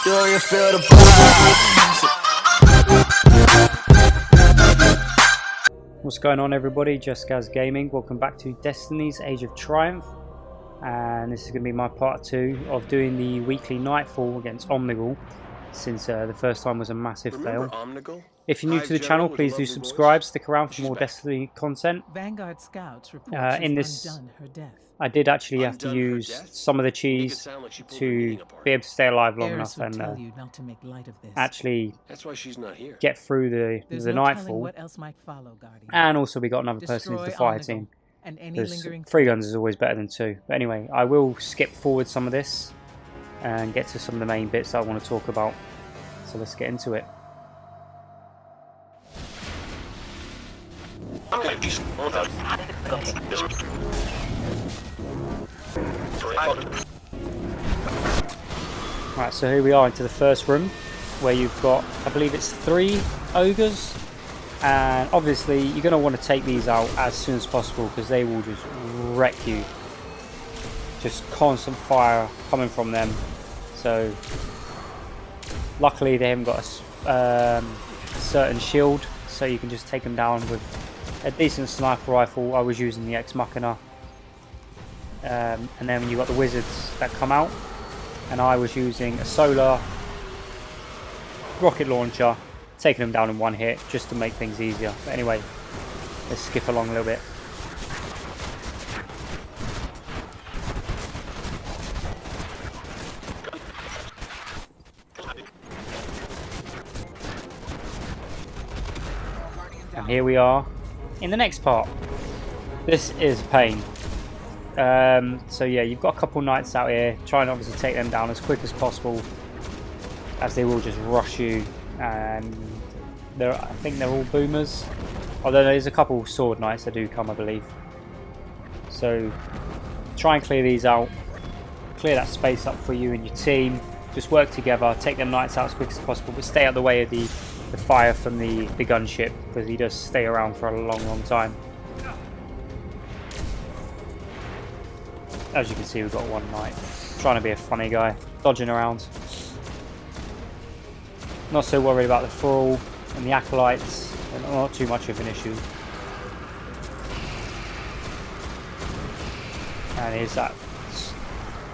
Do you feel the vibes? What's going on, everybody? Just Gaz Gaming. Welcome back to Destiny's Age of Triumph, and this is going to be my part 2 of doing the weekly Nightfall against Omnigul, since the first time was a massive fail. Omnigul? If you're new to the channel, please do subscribe, stick around for more Destiny content. Vanguard scouts report In she's this, undone her death. I did actually have to use some of the cheese to be able to stay alive long enough and you not to make light of this. actually That's why she's not here. get through the There's no Nightfall. telling what else might follow, Guardian. And also we got another person into the fire Omnigul, team. and any Because lingering 3 guns is always better than 2. But anyway, I will skip forward some of this and get to some of the main bits I want to talk about. So let's get into it. Right, so here we are into the first room, where you've got, I believe it's 3 ogres. And obviously you're going to want to take these out as soon as possible, because they will just wreck you. Just constant fire coming from them. So luckily they haven't got a certain shield, so you can just take them down with a decent sniper rifle. I was using the Ex Machina, and then when you got the wizards that come out, and I was using a solar rocket launcher, taking them down in one hit just to make things easier. But anyway, let's skip along a little bit. And here we are in the next part. This is pain. So yeah, you've got a couple knights out here, trying to obviously take them down as quick as possible, as they will just rush you. And I think they're all boomers, although there's a couple sword knights that do come, I believe. So try and clear these out, clear that space up for you and your team. Just work together, take them knights out as quick as possible, but stay out of the way of the fire from the gunship, because he does stay around for a long time. As you can see, we've got one knight trying to be a funny guy, dodging around. Not so worried about the thrall and the acolytes, and not too much of an issue. And here's that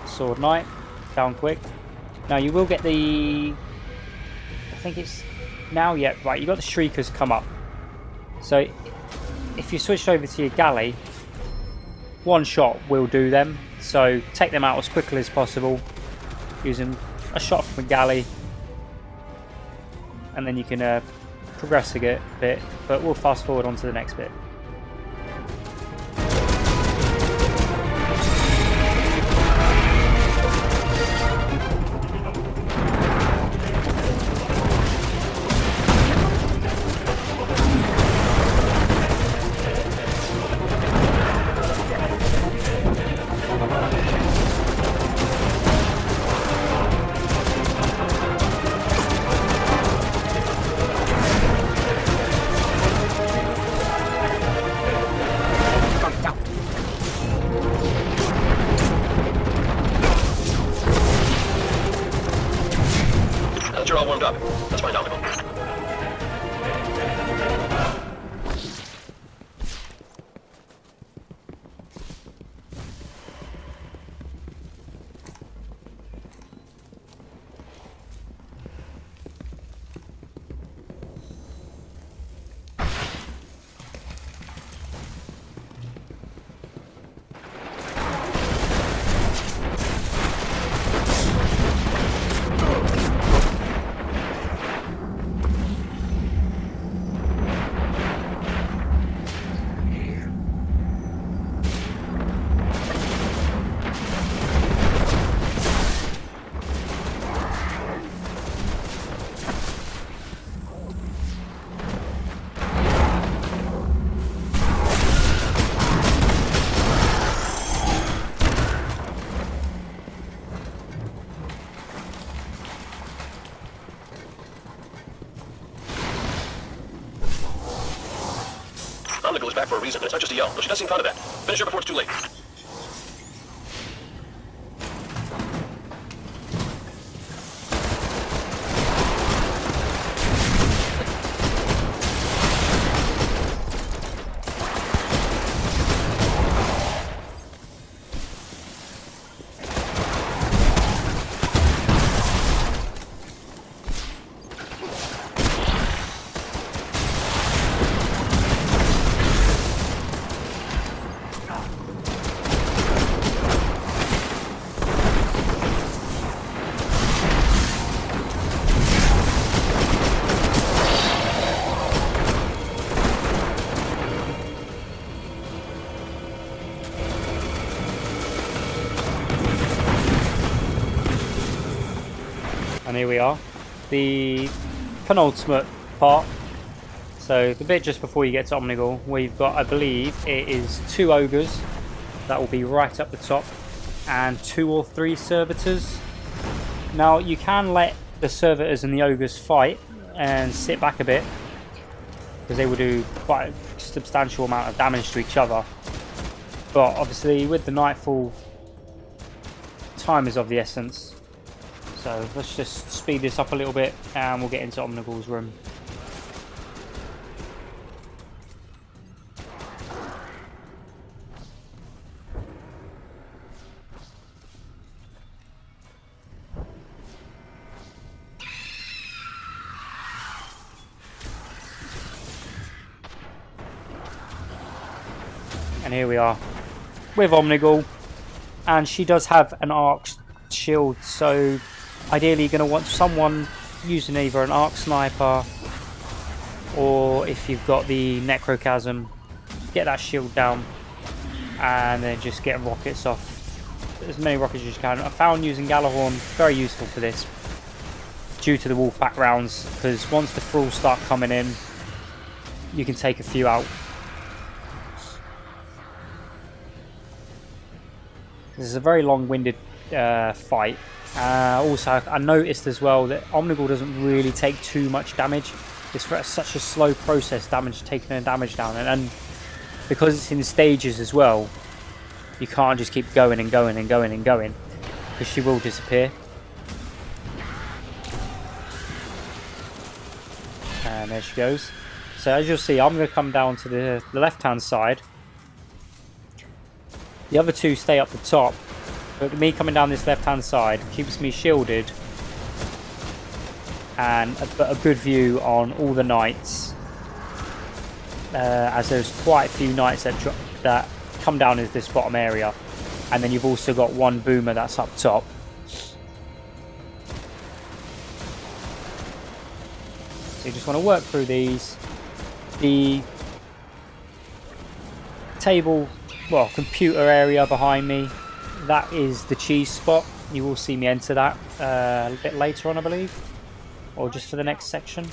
sword knight, down quick. Now you will get the, I think it's now yet, right, you got the shriekers come up. So if you switched over to your galley, one shot will do them. So take them out as quickly as possible using a shot from a galley, and then you can progress a bit, but we'll fast forward on to the next bit. You're all warmed up. That's fine, Omnigul. Omnigul is back for a reason, but it's not just a yell. Though she does seem fond of that. Finish her before it's too late. And here we are, the penultimate part. So the bit just before you get to Omnigul, where you've got, I believe, it is 2 ogres that will be right up the top, and 2 or 3 servitors. Now you can let the servitors and the ogres fight and sit back a bit, because they will do quite a substantial amount of damage to each other. But obviously with the Nightfall, time is of the essence. So let's just speed this up a little bit and we'll get into Omnigul's room. And here we are with Omnigul, and she does have an arc shield, so ideally you're going to want someone using either an arc sniper, or if you've got the necrochasm, get that shield down and then just get rockets off, as many rockets as you can. I found using Galahorn very useful for this due to the Wolfpack rounds, because once the thralls start coming in you can take a few out. This is a very long-winded fight. Also, I noticed as well that Omnigul doesn't really take too much damage. It's such a slow process, taking damage down, and because it's in stages as well, you can't just keep going and going and going and going, because she will disappear. And there she goes. So as you'll see, I'm going to come down to the left-hand side. The other 2 stay up the top, but me coming down this left-hand side keeps me shielded and a good view on all the knights, as there's quite a few knights that come down into this bottom area, and then you've also got 1 boomer that's up top. So you just want to work through these. The table, well, computer area behind me, that is the cheese spot. You will see me enter that a bit later on, I believe, or just for the next section.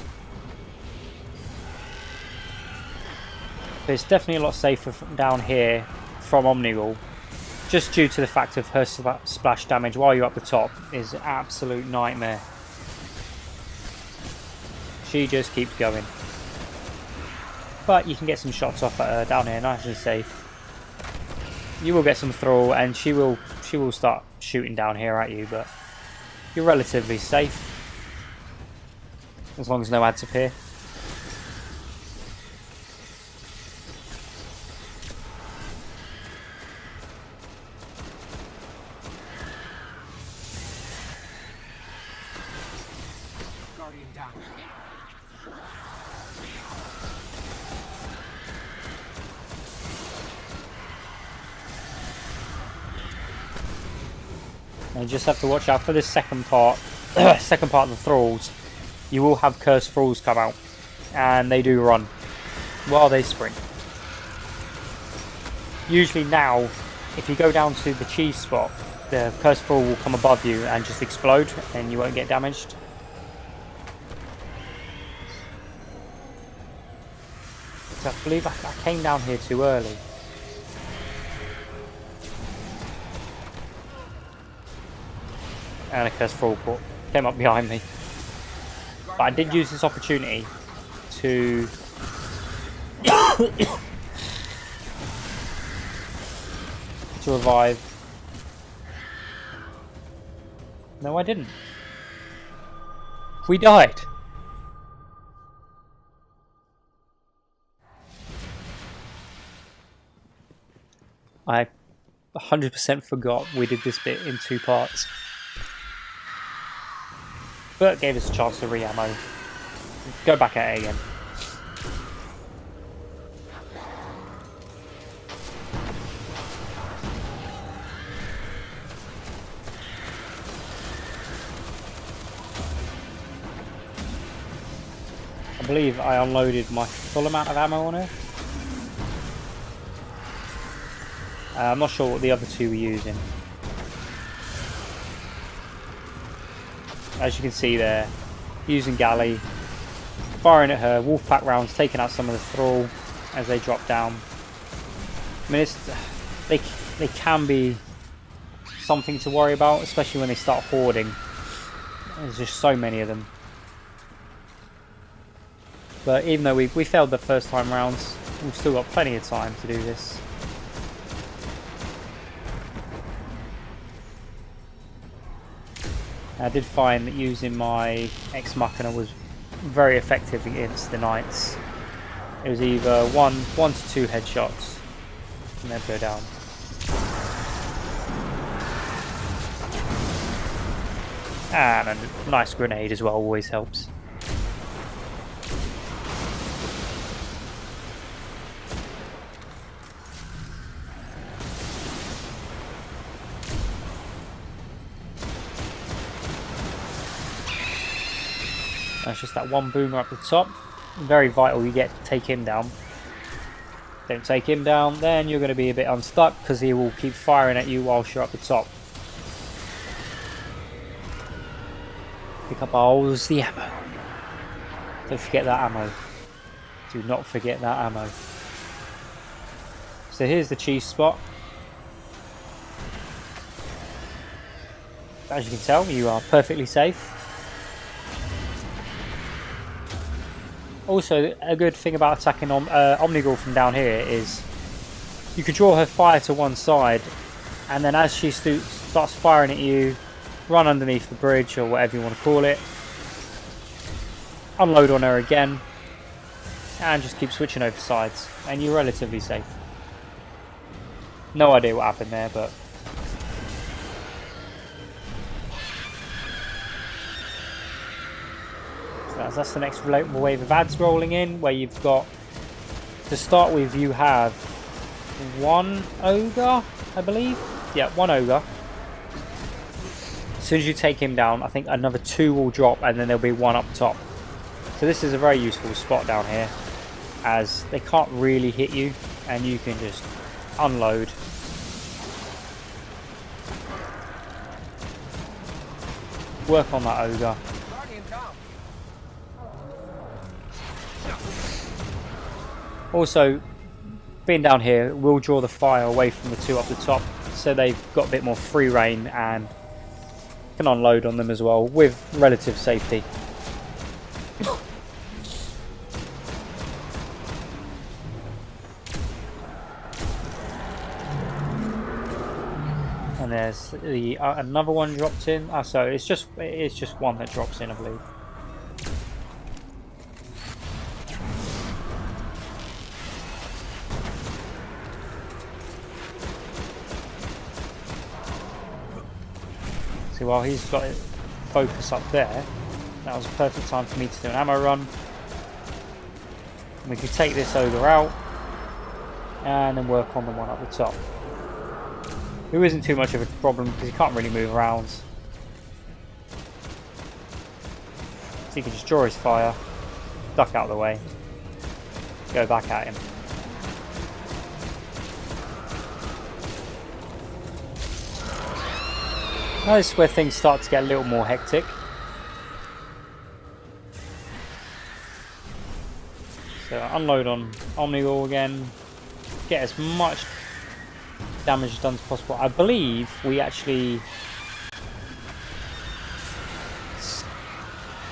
But it's definitely a lot safer from down here from Omnigul, just due to the fact of her splash damage while you're up the top is an absolute nightmare. She just keeps going, but you can get some shots off at her down here nice and safe. You will get some thrall, and she will start shooting down here at you, but you're relatively safe as long as no ads appear. Guardian down. And you just have to watch out for this second part. Second part of the thralls. You will have cursed thralls come out, and they do run while they sprint. Usually now, if you go down to the cheese spot, the cursed thrall will come above you and just explode, and you won't get damaged. So I believe I came down here too early. And a cursed thrall came up behind me. But I did use this opportunity to to revive. No, I didn't. We died. I 100% forgot we did this bit in 2 parts. But gave us a chance to re-ammo. Go back at it again. I believe I unloaded my full amount of ammo on her. I'm not sure what the other 2 were using. as you can see there, using galley, firing at her, wolfpack rounds, taking out some of the thrall as they drop down. I mean, they can be something to worry about, especially when they start hoarding. There's just so many of them. But even though we failed the first time rounds, we've still got plenty of time to do this. I did find that using my Ex Machina was very effective against the knights. It was either one to two headshots and they'd go down. And a nice grenade as well always helps. That's just that one boomer up the top. Very vital you take him down. Don't take him down, then you're going to be a bit unstuck because he will keep firing at you whilst you're up the top. Pick up all the ammo. Don't forget that ammo. Do not forget that ammo. So here's the cheese spot. As you can tell, you are perfectly safe. Also, a good thing about attacking Omnigul from down here is you can draw her fire to one side, and then as she starts firing at you, run underneath the bridge or whatever you want to call it, unload on her again, and just keep switching over sides, and you're relatively safe. No idea what happened there, but that's the next wave of ads rolling in, where you've got, to start with, you have one ogre, I believe. Yeah, one ogre. As soon as you take him down, I think another two will drop, and then there'll be one up top. So this is a very useful spot down here, as they can't really hit you, and you can just unload. Work on that ogre. Also, being down here will draw the fire away from the two up the top, so they've got a bit more free reign and can unload on them as well with relative safety. And there's the another one dropped in. So it's just one that drops in, I believe. See, while he's got it focus up there, that was a perfect time for me to do an ammo run. And we can take this ogre out and then work on the one up the top. Who isn't too much of a problem because he can't really move around. So you can just draw his fire, duck out of the way, go back at him. Now this is where things start to get a little more hectic. So unload on Omnigul again, get as much damage done as possible. I believe we actually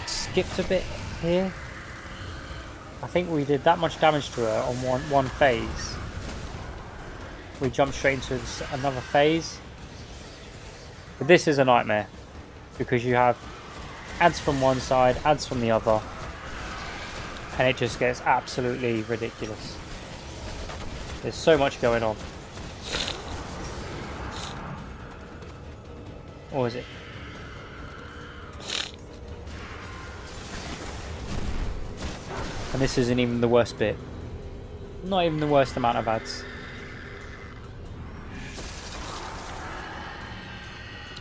skipped a bit here. I think we did that much damage to her on one phase. We jumped straight into another phase. But this is a nightmare because you have ads from one side, ads from the other, and it just gets absolutely ridiculous. There's so much going on. Or is it? And this isn't even the worst bit. Not even the worst amount of ads.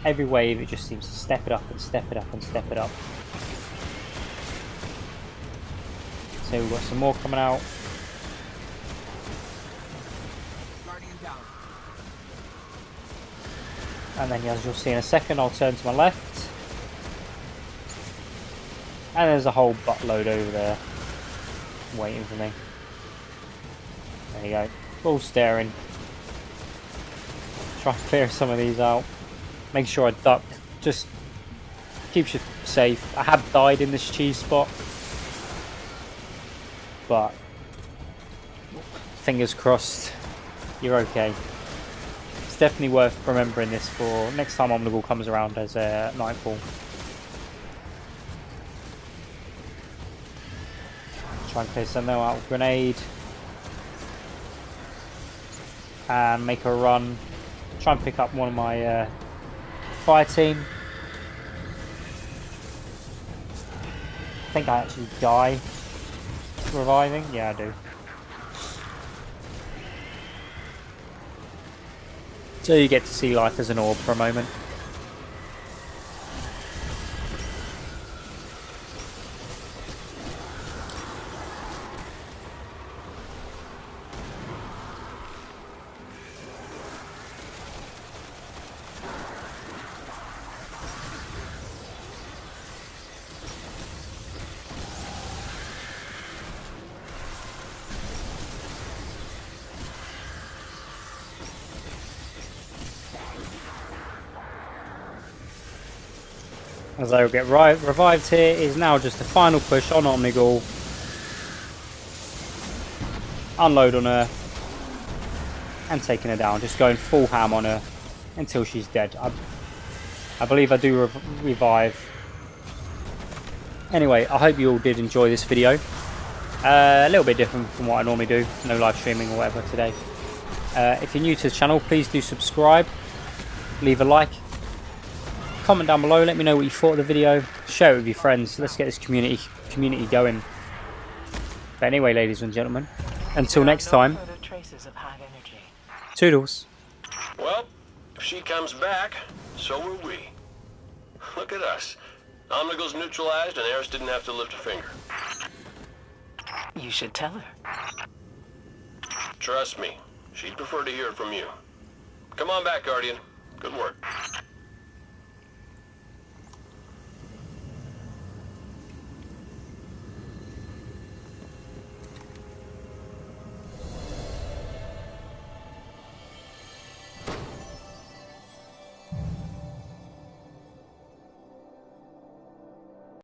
Every wave it just seems to step it up and step it up and step it up. So we've got some more coming out. And then as you'll see in a second, I'll turn to my left. And there's a whole buttload over there waiting for me. There you go. All staring. Try and clear some of these out. Make sure I duck. Just keeps you safe. I have died in this cheese spot. But fingers crossed you're okay. It's definitely worth remembering this for next time Omnigul comes around as Nightfall. Try and clear some out with grenade. And make a run. Try and pick up one of my fire team. I think I actually die reviving. Yeah, I do. So you get to see life as an orb for a moment. As they will get revived here, is now just the final push on Omnigul. Unload on her. And taking her down. Just going full ham on her until she's dead. I believe I do revive. Anyway, I hope you all did enjoy this video. A little bit different from what I normally do. No live streaming or whatever today. If you're new to the channel, please do subscribe. Leave a like. Comment down below, let me know what you thought of the video, share it with your friends, let's get this community going. But anyway, ladies and gentlemen, until next time, Toodles. Well, if she comes back, so will we. Look at us. Omnigul's neutralized and Eris didn't have to lift a finger. You should tell her. Trust me, she'd prefer to hear it from you. Come on back, Guardian. Good work.